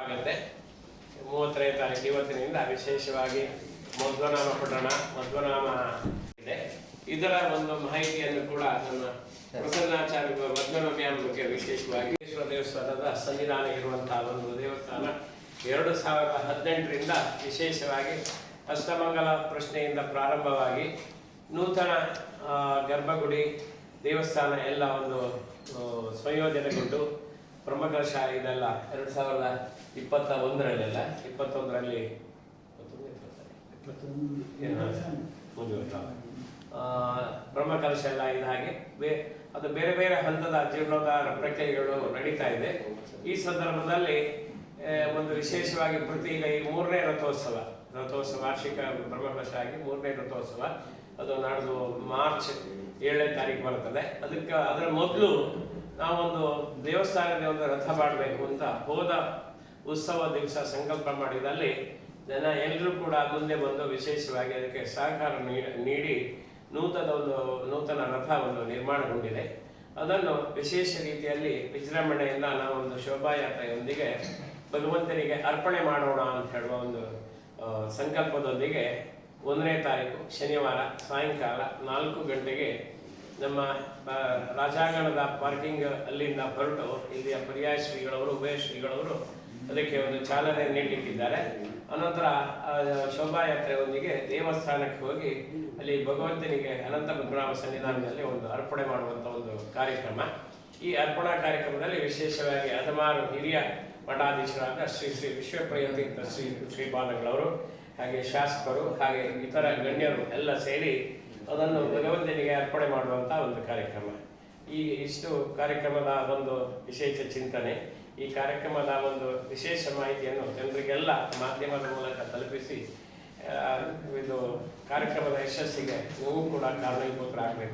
ಆಗುತ್ತೆ 30ನೇ ತಾರೀಕು ಇವತ್ತಿನಿಂದ ವಿಶೇಷವಾಗಿ ಮಧ್ವನಾಮ ಪಠಣ ಮಧ್ವನಾಮ ಇದೆ. ಇದರ ಒಂದು ಮಾಹಿತಿಯನ್ನು ಕೂಡ ನಮ್ಮ ಪ್ರಸನ್ನಾಚಾರ್ಯ ಮಧ್ವನಾಮ ಬಗ್ಗೆ ವಿಶೇಷವಾಗಿ ದೇವಸ್ಥಾನದ ಸನ್ನಿಧಾನ ಇರುವಂತಹ ಒಂದು ದೇವಸ್ಥಾನ 2018ರಿಂದ ವಿಶೇಷವಾಗಿ ಅಷ್ಟಮಂಗಲ ಪ್ರಶ್ನೆಯಿಂದ ಪ್ರಾರಂಭವಾಗಿ ನೂತನ ಗರ್ಭಗುಡಿ ದೇವಸ್ಥಾನ ಎಲ್ಲ ಒಂದು ಸಂಯೋಜನೆಗೊಂಡು ಬ್ರಹ್ಮಕಲಶ ಇದೆಲ್ಲ 2021ರಲ್ಲೆಲ್ಲ 21ರಲ್ಲಿ ಬ್ರಹ್ಮಕಲಶ ಎಲ್ಲ ಇದು ಹಾಗೆ ಅದು ಬೇರೆ ಬೇರೆ ಹಂತದ ಜೀರ್ಣೋದ್ಧಾರ ಪ್ರಕ್ರಿಯೆಗಳು ನಡೀತಾ ಇದೆ. ಈ ಸಂದರ್ಭದಲ್ಲಿ ಒಂದು ವಿಶೇಷವಾಗಿ ಪ್ರತಿ ಈಗ ಈ 3ನೇ ರಥೋತ್ಸವ ವಾರ್ಷಿಕ ಬ್ರಹ್ಮಕಲಶ ಆಗಿ 3ನೇ ರಥೋತ್ಸವ ಅದು ನಾಡ್ದು ಮಾರ್ಚ್ 7ನೇ ತಾರೀಕು ಬರುತ್ತದೆ. ಅದರ ಮೊದಲು ನಾವೊಂದು ದೇವಸ್ಥಾನದ ಒಂದು ರಥ ಮಾಡಬೇಕು ಅಂತ ಹೋದ ಉತ್ಸವ ದಿವಸ ಸಂಕಲ್ಪ ಮಾಡಿದಲ್ಲಿ ಜನ ಎಲ್ಲರೂ ಕೂಡ ಮುಂದೆ ಬಂದು ವಿಶೇಷವಾಗಿ ಅದಕ್ಕೆ ಸಹಕಾರ ನೀಡಿ ನೂತನ ರಥ ಒಂದು ನಿರ್ಮಾಣಗೊಂಡಿದೆ. ಅದನ್ನು ವಿಶೇಷ ರೀತಿಯಲ್ಲಿ ವಿಜೃಂಭಣೆಯಿಂದ ನಾವೊಂದು ಶೋಭಾಯಾತ್ರೆಯೊಂದಿಗೆ ಭಗವಂತನಿಗೆ ಅರ್ಪಣೆ ಮಾಡೋಣ ಅಂತ ಹೇಳುವ ಒಂದು ಸಂಕಲ್ಪದೊಂದಿಗೆ 1ನೇ ತಾರೀಕು ಶನಿವಾರ ಸಾಯಂಕಾಲ 4 ಗಂಟೆಗೆ ನಮ್ಮ ರಾಜಾಂಗಣದ ಪಾರ್ಕಿಂಗ್ ಅಲ್ಲಿಂದ ಹೊರಟು ಇಲ್ಲಿಯ ಪರ್ಯಾಯ ಶ್ರೀಗಳವರು ಉಭಯ ಶ್ರೀಗಳವರು ಅದಕ್ಕೆ ಒಂದು ಚಾಲನೆ ನೀಡಲಿಕ್ಕಿದ್ದಾರೆ. ಅನಂತರ ಶೋಭಾಯಾತ್ರೆಯೊಂದಿಗೆ ದೇವಸ್ಥಾನಕ್ಕೆ ಹೋಗಿ ಅಲ್ಲಿ ಭಗವಂತನಿಗೆ ಅನಂತ ಪದ್ಮನಾಭ ಸನ್ನಿಧಾನದಲ್ಲಿ ಒಂದು ಅರ್ಪಣೆ ಮಾಡುವಂಥ ಒಂದು ಕಾರ್ಯಕ್ರಮ. ಈ ಅರ್ಪಣಾ ಕಾರ್ಯಕ್ರಮದಲ್ಲಿ ವಿಶೇಷವಾಗಿ ಹಲವಾರು ಹಿರಿಯ ಮಠಾಧೀಶರಾದ ಶ್ರೀ ವಿಶ್ವಪ್ರಿಯತೀರ್ಥ ಶ್ರೀಪಾದಗಳವರು ಹಾಗೆ ಶಾಸಕರು ಹಾಗೆ ಇತರ ಗಣ್ಯರು ಎಲ್ಲ ಸೇರಿ ಅದನ್ನು ಭಗವಂತನಿಗೆ ಅರ್ಪಣೆ ಮಾಡುವಂಥ ಒಂದು ಕಾರ್ಯಕ್ರಮ. ಇಷ್ಟು ಕಾರ್ಯಕ್ರಮದ ಒಂದು ವಿಶೇಷ ಚಿಂತನೆ. ಈ ಕಾರ್ಯಕ್ರಮದ ಒಂದು ವಿಶೇಷ ಮಾಹಿತಿಯನ್ನು ಜನರಿಗೆಲ್ಲ ಮಾಧ್ಯಮದ ಮೂಲಕ ತಲುಪಿಸಿ ಇದು ಕಾರ್ಯಕ್ರಮದ ಯಶಸ್ಸಿಗೆ ನೀವು ಕೂಡ ಕಾರಣೀಭೂತರಾಗಬೇಕು.